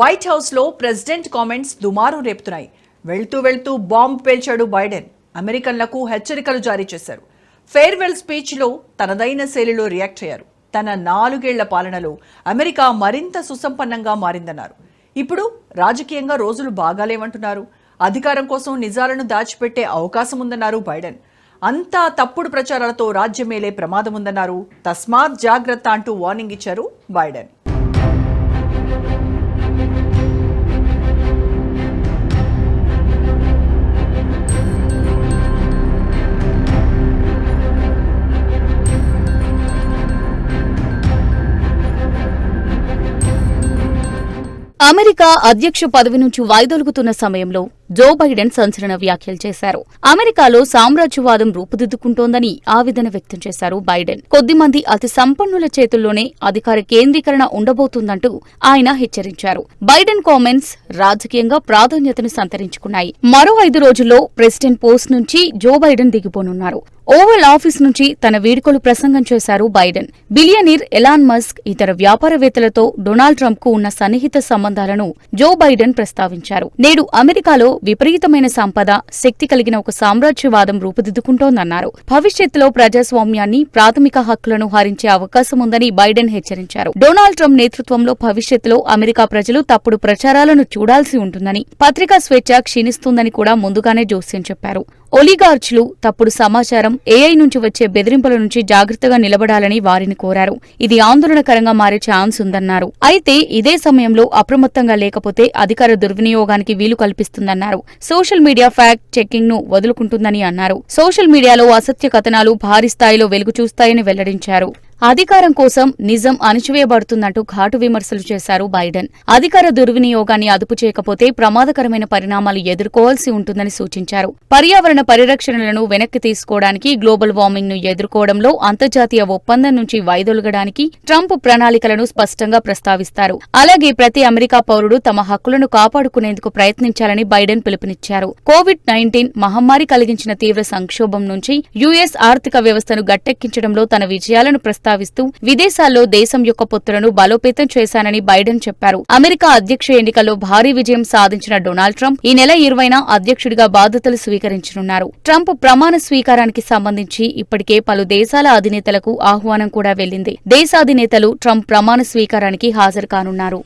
White house లో president comments దుమారం రేపుతున్నాయి. వెళ్తూ బాంబు పేల్చాడు బైడెన్. అమెరికన్లకు హెచ్చరికలు జారీ చేశారు. ఫేర్వెల్ స్పీచ్ లో తనదైన శైలిలో రియాక్ట్ అయ్యారు. తన 4 ఏళ్ల పాలనలో అమెరికా మరింత సుసంపన్నంగా మారిందన్నారు. ఇప్పుడు రాజకీయంగా రోజులు బాగాలేమంటున్నారు. అధికారం కోసం నిజాలను దాచిపెట్టే అవకాశం ఉందన్నారు బైడెన్. అంతా తప్పుడు ప్రచారాలతో రాజ్యమేలే ప్రమాదం ఉందన్నారు. తస్మాత్ జాగ్రత్త అంటూ వార్నింగ్ ఇచ్చారు బైడెన్. అమెరికా అధ్యక్ష పదవి నుంచి వైదొలుగుతున్న సమయంలో జో బైడెన్ సంచలన వ్యాఖ్యలు చేశారు. అమెరికాలో సామ్రాజ్యవాదం రూపుదిద్దుకుంటోందని ఆవేదన వ్యక్తం చేశారు బైడెన్. కొద్దిమంది అతి సంపన్నుల చేతుల్లోనే అధికార కేంద్రీకరణ ఉండబోతుందంటూ ఆయన హెచ్చరించారు. బైడెన్ కామెంట్స్ రాజకీయంగా ప్రాధాన్యతను సంతరించుకున్నాయి. మరో 5 రోజుల్లో ప్రెసిడెంట్ పోస్ట్ నుంచి జో బైడెన్ దిగిపోనున్నారు. ఓవల్ ఆఫీస్ నుంచి తన వీడ్కోలు ప్రసంగం చేశారు బైడెన్. బిలియనీర్ ఎలాన్ మస్క్, ఇతర వ్యాపారవేత్తలతో డొనాల్డ్ ట్రంప్ కు ఉన్న సన్నిహిత సంబంధాలను జో బైడెన్ ప్రస్తావించారు. నేడు అమెరికాలో విపరీతమైన సంపద, శక్తి కలిగిన ఒక సామ్రాజ్యవాదం రూపుదిద్దుకుంటోందన్నారు. భవిష్యత్తులో ప్రజాస్వామ్యాన్ని, ప్రాథమిక హక్కులను హరించే అవకాశం ఉందని బైడెన్ హెచ్చరించారు. డొనాల్డ్ ట్రంప్ నేతృత్వంలో భవిష్యత్తులో అమెరికా ప్రజలు తప్పుడు ప్రచారాలను చూడాల్సి ఉంటుందని, పత్రికా స్వేచ్ఛ క్షీణిస్తుందని కూడా ముందుగానే జోస్యం చెప్పారు. ఒలిగార్చ్లు తప్పుడు సమాచారం, ఏఐ నుంచి వచ్చే బెదిరింపుల నుంచి జాగ్రత్తగా నిలబడాలని వారిని కోరారు. ఇది ఆందోళనకరంగా మారే ఛాన్స్ ఉందన్నారు. అయితే ఇదే సమయంలో అప్రమత్తంగా లేకపోతే అధికార దుర్వినియోగానికి వీలు కల్పిస్తుందన్నారు. సోషల్ మీడియా ఫ్యాక్ట్ చెకింగ్ ను వదులుకుంటుందని అన్నారు. సోషల్ మీడియాలో అసత్య కథనాలు భారీ స్థాయిలో వెలుగు చూస్తాయని వెల్లడించారు. అధికారం కోసం నిజం అణచివేయబడుతుందంటూ ఘాటు విమర్శలు చేశారు బైడెన్. అధికార దుర్వినియోగాన్ని అదుపు చేయకపోతే ప్రమాదకరమైన పరిణామాలు ఎదుర్కోవాల్సి ఉంటుందని సూచించారు. పర్యావరణ పరిరక్షణలను వెనక్కి తీసుకోవడానికి, గ్లోబల్ వార్మింగ్ ను ఎదుర్కోవడంలో అంతర్జాతీయ ఒప్పందం నుంచి వైదొలగడానికి ట్రంప్ ప్రణాళికలను స్పష్టంగా ప్రస్తావిస్తారు. అలాగే ప్రతి అమెరికా పౌరుడు తమ హక్కులను కాపాడుకునేందుకు ప్రయత్నించాలని బైడెన్ పిలుపునిచ్చారు. కోవిడ్-19 మహమ్మారి కలిగించిన తీవ్ర సంక్షోభం నుంచి యుఎస్ ఆర్థిక వ్యవస్థను గట్టెక్కించడంలో తన విజయాలను ప్రస్తావిస్తూ విదేశాల్లో దేశం యొక్క పొత్తులను బలోపేతం చేశానని బైడెన్ చెప్పారు. అమెరికా అధ్యక్ష ఎన్నికల్లో భారీ విజయం సాధించిన డొనాల్డ్ ట్రంప్ ఈ నెల 20న అధ్యక్షుడిగా బాధ్యతలు స్వీకరించనున్నారు. ట్రంప్ ప్రమాణ స్వీకారానికి సంబంధించి ఇప్పటికే పలు దేశాల అధినేతలకు ఆహ్వానం కూడా వెళ్లింది. దేశాధినేతలు ట్రంప్ ప్రమాణ స్వీకారానికి హాజరు కానున్నారు.